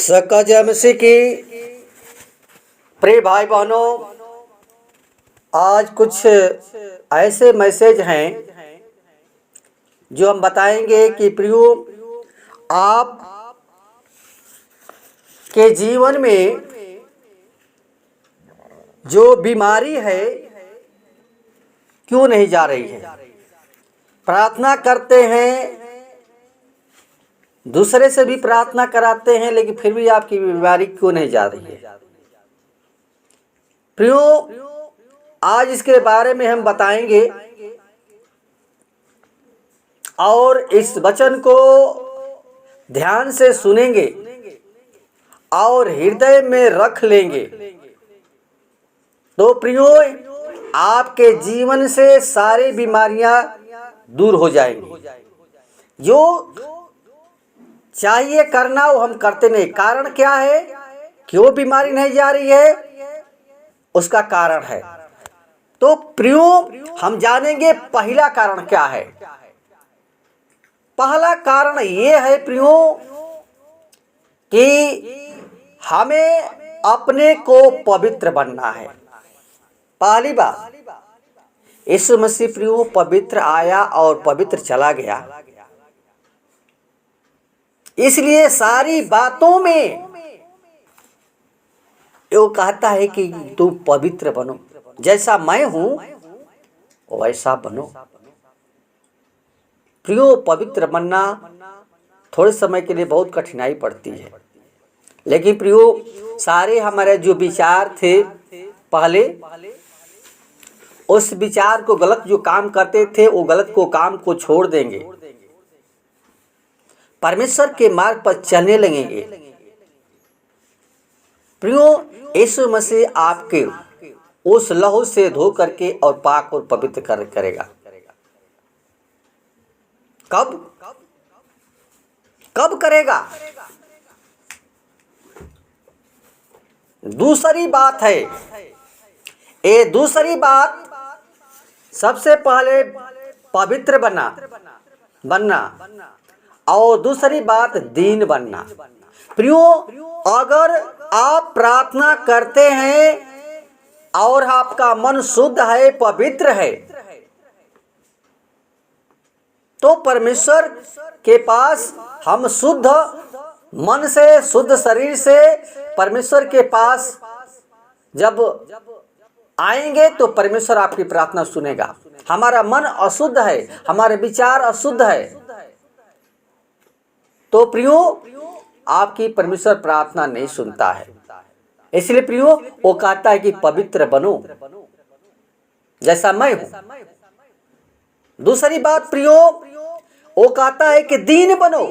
सकजम की प्रिय भाई बहनों, आज कुछ ऐसे मैसेज हैं जो हम बताएंगे कि प्रियो, आप के जीवन में जो बीमारी है क्यों नहीं जा रही है। प्रार्थना करते हैं, दूसरे से भी प्रार्थना कराते हैं, लेकिन फिर भी आपकी बीमारी क्यों नहीं जा रही है। प्रियो, आज इसके बारे में हम बताएंगे और इस वचन को ध्यान से सुनेंगे और हृदय में रख लेंगे तो प्रियो, आपके जीवन से सारी बीमारियां दूर हो जाएंगी। जो चाहिए करना वो हम करते नहीं। कारण क्या है, क्यों बीमारी नहीं जा रही है, उसका कारण है। तो प्रियो, हम जानेंगे पहला कारण क्या है। पहला कारण ये है प्रियो कि हमें अपने को पवित्र बनना है। पहली बात, यीशु मसीह प्रियो पवित्र आया और पवित्र चला गया, इसलिए सारी बातों में वो कहता है कि तुम पवित्र बनो, जैसा मैं हूं वैसा बनो। प्रियो, पवित्र बनना थोड़े समय के लिए बहुत कठिनाई पड़ती है, लेकिन प्रियो सारे हमारे जो विचार थे पहले, उस विचार को गलत जो काम करते थे वो गलत को काम को छोड़ देंगे, परमेश्वर के मार्ग पर चलने लगेंगे। प्रियो, यीशु मसीह आपके उस लहू से धो करके और पाक और पवित्र करेगा। कब करेगा। दूसरी बात है, ये दूसरी बात, सबसे पहले पवित्र बनना और दूसरी बात दीन बनना। प्रियो, अगर आप प्रार्थना करते हैं और आपका मन शुद्ध है, पवित्र है, तो परमेश्वर के पास हम शुद्ध मन से, शुद्ध शरीर से परमेश्वर के पास जब आएंगे तो परमेश्वर आपकी प्रार्थना सुनेगा। हमारा मन अशुद्ध है, हमारे विचार अशुद्ध है, तो प्रियो आपकी परमेश्वर प्रार्थना नहीं सुनता है। इसलिए प्रियो वो कहता है कि पवित्र बनो जैसा मैं हूं। दूसरी बात प्रियो, वो कहता है कि दीन बनो।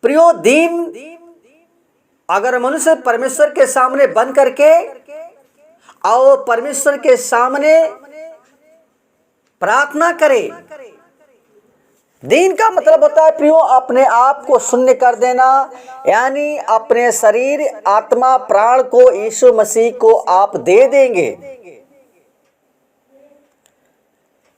प्रियो, दीन अगर मनुष्य परमेश्वर के सामने बन करके और परमेश्वर के सामने प्रार्थना करे, दीन का मतलब होता है प्रियो अपने आप को शून्य कर देना, यानी अपने शरीर, आत्मा, प्राण को यीशु मसीह को आप दे देंगे,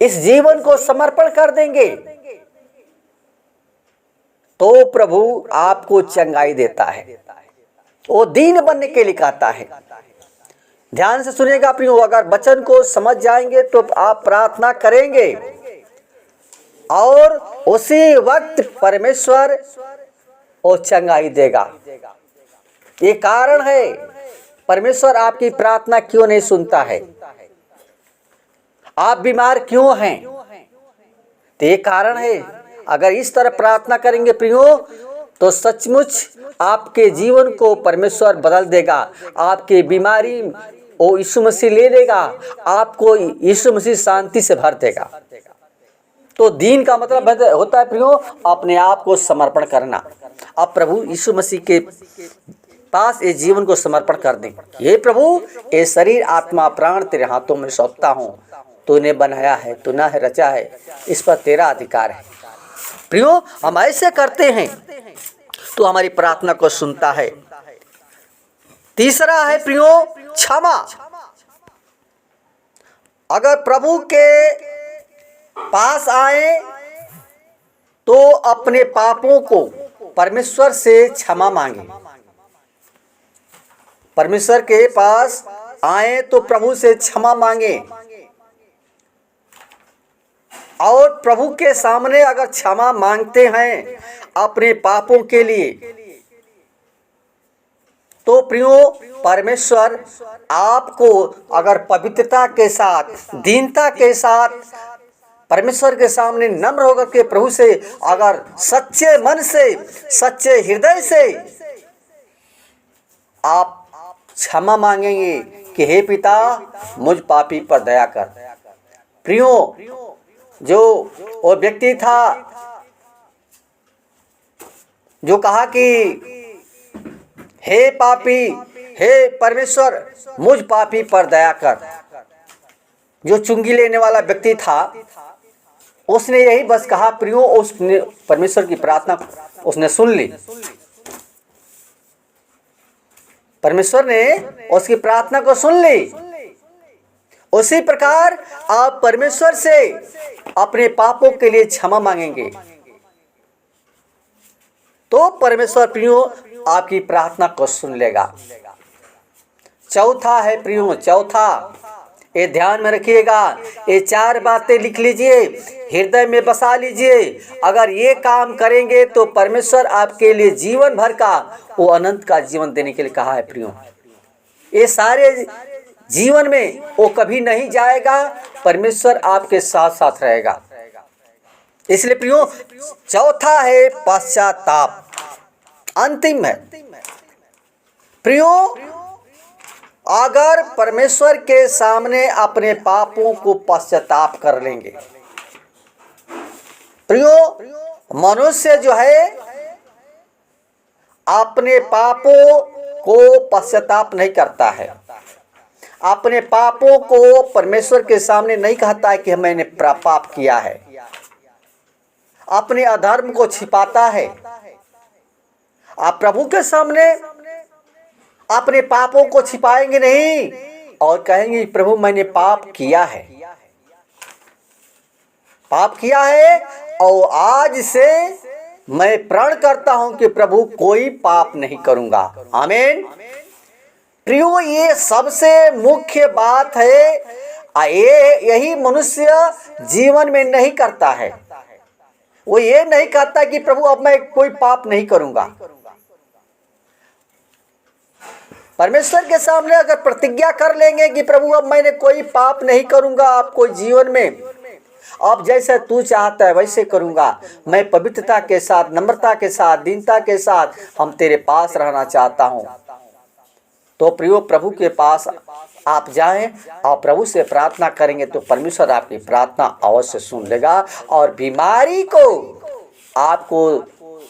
इस जीवन को समर्पण कर देंगे, तो प्रभु आपको चंगाई देता है। वो दीन बनने के लिए कहता है। ध्यान से सुनिएगा प्रियो, अगर वचन को समझ जाएंगे तो आप प्रार्थना करेंगे और उसी वक्त परमेश्वर वो चंगाई देगा। ये कारण है परमेश्वर आपकी प्रार्थना क्यों नहीं सुनता है, आप बीमार क्यों हैं, तो ये कारण है। अगर इस तरह प्रार्थना करेंगे प्रियो तो सचमुच आपके जीवन को परमेश्वर बदल देगा। आपकी बीमारी वो यीशु मसीह ले लेगा, आपको यीशु मसीह शांति से भर देगा। तो दीन का मतलब होता है प्रियो अपने आप को समर्पण करना। अब प्रभु यीशु मसीह के पास ये जीवन को समर्पण कर दें। ये प्रभु, ये शरीर, आत्मा, प्राण तेरे हाथों में सौंपता हूँ, तूने बनाया है, तूने रचा है, इस पर तेरा अधिकार है। प्रियो, हम ऐसे करते हैं तो हमारी प्रार्थना को सुनता है। तीसरा है प्रियो क्षमा। अगर प्रभु के पास आए तो अपने पापों को परमेश्वर से क्षमा मांगे। परमेश्वर के पास आए तो प्रभु से क्षमा मांगे, और प्रभु के सामने अगर क्षमा मांगते हैं अपने पापों के लिए, तो प्रियो परमेश्वर आपको अगर पवित्रता के साथ, दीनता के साथ परमेश्वर के सामने नम्र होकर के प्रभु से अगर सच्चे मन से, सच्चे हृदय से आप क्षमा मांगेंगे कि हे पिता मुझ पापी पर दया कर। प्रियो, जो वो व्यक्ति था जो कहा कि हे पापी, हे परमेश्वर मुझ पापी पर दया कर, जो चुंगी लेने वाला व्यक्ति था, उसने यही बस कहा प्रियो, उसने परमेश्वर की प्रार्थना उसने सुन ली। परमेश्वर ने उसकी प्रार्थना को सुन ली। उसी प्रकार आप परमेश्वर से अपने पापों के लिए क्षमा मांगेंगे तो परमेश्वर प्रियो आपकी प्रार्थना को सुन लेगा। चौथा है प्रियो, चौथा, ये ध्यान में रखिएगा, ये 4 बातें लिख लीजिए, हृदय में बसा लीजिए। अगर ये काम करेंगे तो परमेश्वर आपके लिए जीवन भर का वो अनंत का जीवन देने के लिए कहा है प्रियो। ये सारे जीवन में वो कभी नहीं जाएगा, परमेश्वर आपके साथ साथ रहेगा। इसलिए प्रियो चौथा है पश्चाताप, अंतिम है प्रियो। अगर परमेश्वर के सामने अपने पापों को पश्चाताप कर लेंगे, प्रियो मनुष्य जो है अपने पापों को पश्चाताप नहीं करता है, अपने पापों को परमेश्वर के सामने नहीं कहता है कि मैंने पाप किया है, अपने अधर्म को छिपाता है। आप प्रभु के सामने अपने पापों को छिपाएंगे नहीं और कहेंगे प्रभु मैंने पाप किया है, पाप किया है, और आज से मैं प्रण करता हूं कि प्रभु कोई पाप नहीं करूंगा। आमीन। प्रियो ये सबसे मुख्य बात है, यही मनुष्य जीवन में नहीं करता है। वो ये नहीं कहता कि प्रभु अब मैं कोई पाप नहीं करूंगा। परमेश्वर के सामने अगर प्रतिज्ञा कर लेंगे कि प्रभु अब मैंने कोई पाप नहीं करूंगा आपको जीवन में, अब जैसे तू चाहता है वैसे करूंगा, मैं पवित्रता के साथ, नम्रता के साथ, दीनता के साथ हम तेरे पास रहना चाहता हूं, तो प्रियो प्रभु के पास आप जाएं और प्रभु से प्रार्थना करेंगे तो परमेश्वर आपकी प्रार्थना अवश्य सुन लेगा, और बीमारी को आपको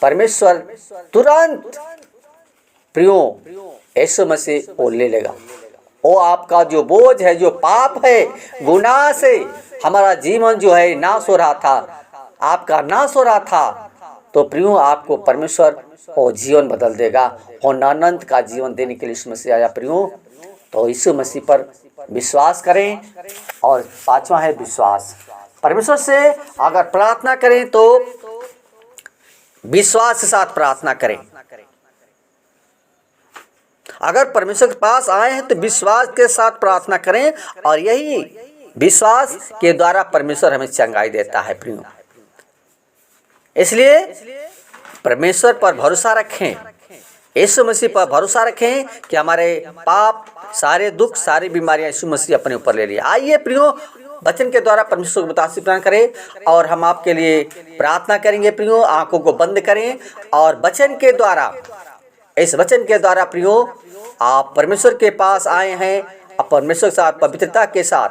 परमेश्वर तुरंत प्रियो यीशु मसीह वो ले लेगा। वो आपका जो बोझ है, जो पाप है, गुनाह से हमारा जीवन जो है नाश हो रहा था, आपका नाश हो रहा था, तो प्रियो आपको परमेश्वर वो जीवन बदल देगा और अनंत का जीवन देने के लिए यीशु मसीह आया प्रियो। तो यीशु मसीह पर विश्वास करें। और 5वां है विश्वास। परमेश्वर से अगर प्रार्थना करें तो विश्वास के साथ प्रार्थना करें। अगर परमेश्वर के पास आए हैं तो विश्वास के साथ प्रार्थना करें, और यही विश्वास के द्वारा परमेश्वर हमें चंगाई देता है प्रियो। इसलिए परमेश्वर पर भरोसा रखें, यीशु मसीह पर भरोसा रखें कि हमारे पाप, सारे दुख, सारी बीमारियां यीशु मसीह अपने ऊपर ले लिए। आइए प्रियो वचन के द्वारा परमेश्वर को बतासी प्रदान करें और हम आपके लिए प्रार्थना करेंगे प्रियो। आंखों को बंद करें और वचन के द्वारा, इस वचन के द्वारा प्रियो आप परमेश्वर के पास आए हैं, अब परमेश्वर के साथ पवित्रता के साथ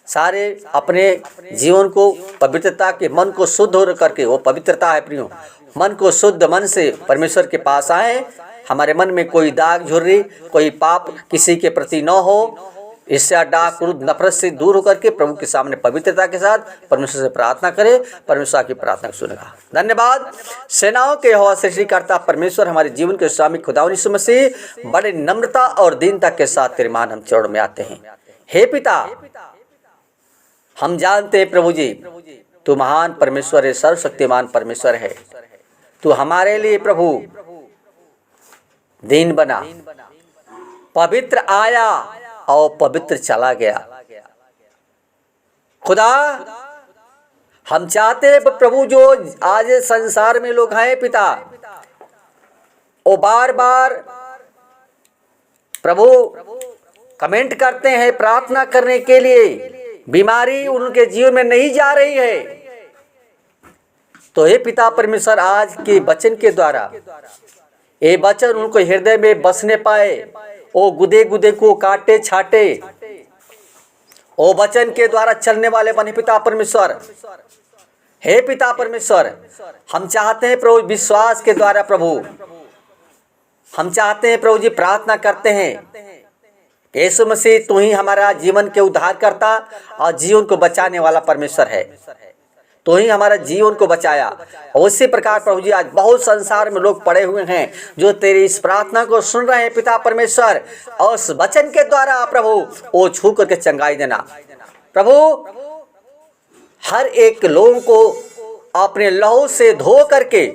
सारे अपने जीवन को पवित्रता के, मन को शुद्ध हो करके, वो पवित्रता है प्रियो, मन को शुद्ध मन से परमेश्वर के पास आए। हमारे मन में कोई दाग झुर्री, कोई पाप किसी के प्रति न हो, इससे डाक क्रोध नफरत से दूर होकर के प्रभु के सामने पवित्रता के साथ परमेश्वर से प्रार्थना करें। परमेश्वर की प्रार्थना सुनेगा। धन्यवाद। सेनाओं के यहोवा सृष्टिकर्ता परमेश्वर, हमारे जीवन के स्वामी खुदावंद यीशु मसीह, बड़े नम्रता और दीनता के साथ तेरे मान हम चरणों में आते हैं। हे पिता, हम जानते हैं प्रभु जी तू महान परमेश्वर है, सर्वशक्तिमान परमेश्वर है। तू हमारे लिए प्रभु दीन बना, पवित्र आया और पवित्र चला गया। खुदा हम चाहते हैं प्रभु जो आज संसार में लोग हैं पिता, वो बार बार प्रभु कमेंट करते हैं प्रार्थना करने के लिए, बीमारी उनके जीवन में नहीं जा रही है। तो हे पिता परमेश्वर, आज के वचन के द्वारा ये वचन उनको हृदय में बसने पाए, वो गुदे गुदे को काटे छाटे, वो वचन के द्वारा चलने वाले बने पिता परमेश्वर। हे पिता परमेश्वर, हम चाहते हैं प्रभु विश्वास के द्वारा प्रभु, हम चाहते हैं प्रभु जी, प्रार्थना करते हैं यीशु मसीह तू ही हमारा जीवन के उद्धार करता और जीवन को बचाने वाला परमेश्वर है। तो ही हमारा जीवन को बचाया। उसी प्रकार प्रभु जी आज बहुत संसार में लोग पड़े हुए हैं जो तेरी इस प्रार्थना को सुन रहे हैं पिता परमेश्वर, और उस वचन के द्वारा प्रभु वो छू करके चंगाई देना। प्रभु हर एक लोगों को अपने लहू से धो करके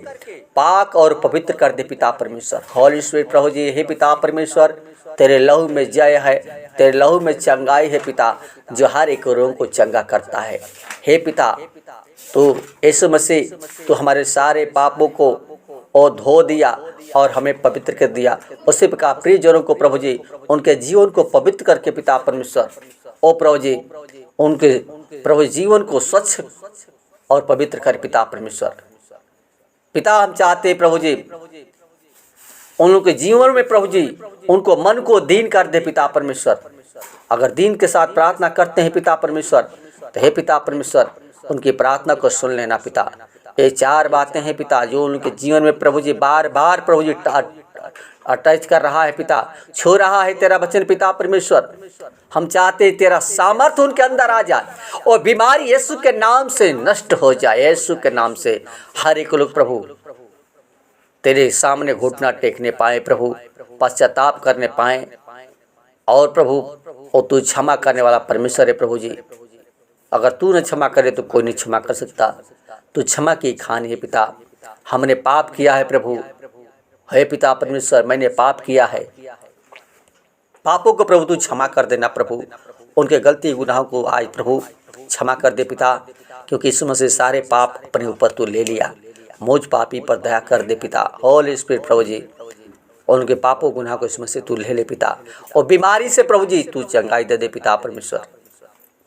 पाक और पवित्र कर दे पिता परमेश्वर। होली स्पिरिट प्रभु जी, हे पिता परमेश्वर, तेरे लहू में जय है, तेरे लहू में चंगाई है पिता, जो हर एक रोग को चंगा करता है। हे पिता, तो यीशु मसीह तो हमारे सारे पापों को और धो दिया और हमें पवित्र कर दिया। उसी प्रकार प्रिय जनों को प्रभु जी उनके जीवन को पवित्र करके पिता परमेश्वर, ओ प्रभु जी उनके प्रभु जीवन को स्वच्छ और पवित्र कर पिता परमेश्वर। पिता हम चाहते हैं प्रभु जी उनके जीवन में प्रभु जी उनको मन को दीन कर दे पिता परमेश्वर। अगर दीन के साथ प्रार्थना करते हैं पिता परमेश्वर, तो हे पिता परमेश्वर उनकी प्रार्थना को सुन लेना पिता। ये चार बातें हैं पिता जो उनके जीवन में प्रभु जी बार बार प्रभु जी टच कर रहा है पिता, छू रहा है तेरा वचन पिता परमेश्वर। हम चाहते हैं तेरा सामर्थ्य उनके अंदर आ जाए और बीमारी यीशु के नाम से नष्ट हो जाए। यीशु के नाम से हर एक लोग प्रभु तेरे सामने घुटना टेकने पाए प्रभु, पश्चाताप करने पाए, और प्रभु वो तू क्षमा करने वाला परमेश्वर है प्रभु जी। अगर तू न क्षमा करे तो कोई नहीं क्षमा कर सकता। तू क्षमा की खानी है पिता। हमने पाप किया है प्रभु, हे पिता परमेश्वर मैंने पाप किया है, पापों को प्रभु तू क्षमा कर देना प्रभु। उनके गलती गुनाहों को आज प्रभु क्षमा कर दे पिता, क्योंकि इस मसीह सारे पाप अपने ऊपर तू ले लिया। मुझ पापी पर दया कर दे पिता। होली स्पिरिट प्रभु जी उनके पापों गुनाह को इस मसीह तू ले ले पिता, और बीमारी से प्रभु जी तू चंगाई दे दे पिता परमेश्वर।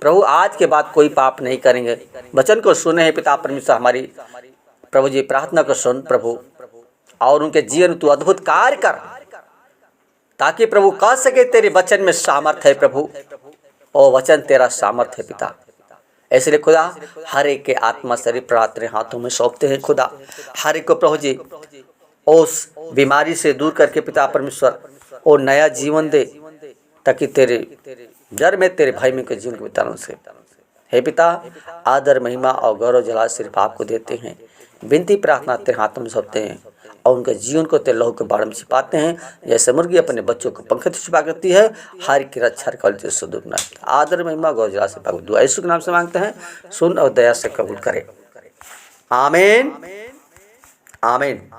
प्रभु आज के बाद कोई पाप नहीं करेंगे। वचन को सुने हैं पिता परमेश्वर, हमारी प्रभु जी प्रार्थना को सुन प्रभु, और उनके जीवन तू अद्भुत कार्य कर, ताकि प्रभु कह सके तेरे वचन में सामर्थ्य है प्रभु, और वचन तेरा सामर्थ्य है पिता। इसलिए खुदा हर एक के आत्मा शरीर प्राण तेरे हाथों में सौंपते हैं खुदा। हर एक को प्रभु जी उस बीमारी से दूर करके पिता परमेश्वर और नया जीवन दे, ताकि तेरे डर में तेरे भाई में के जीवन के बिताने से। हे पिता आदर महिमा और गौरव जलाल सिर्फ आपको देते हैं। विनती प्रार्थना तेरे हाथों में सौंपते हैं और उनके जीवन को तेरे लहू के बाढ़ में छिपाते हैं, जैसे मुर्गी अपने बच्चों को पंख से छिपा करती है। हर की रक्षा कर सुदूर आदर महिमा गौरव जलाल से पाक दुआ यीशु के नाम से मांगते हैं, सुन और दया से कबूल करें। आमीन आमीन।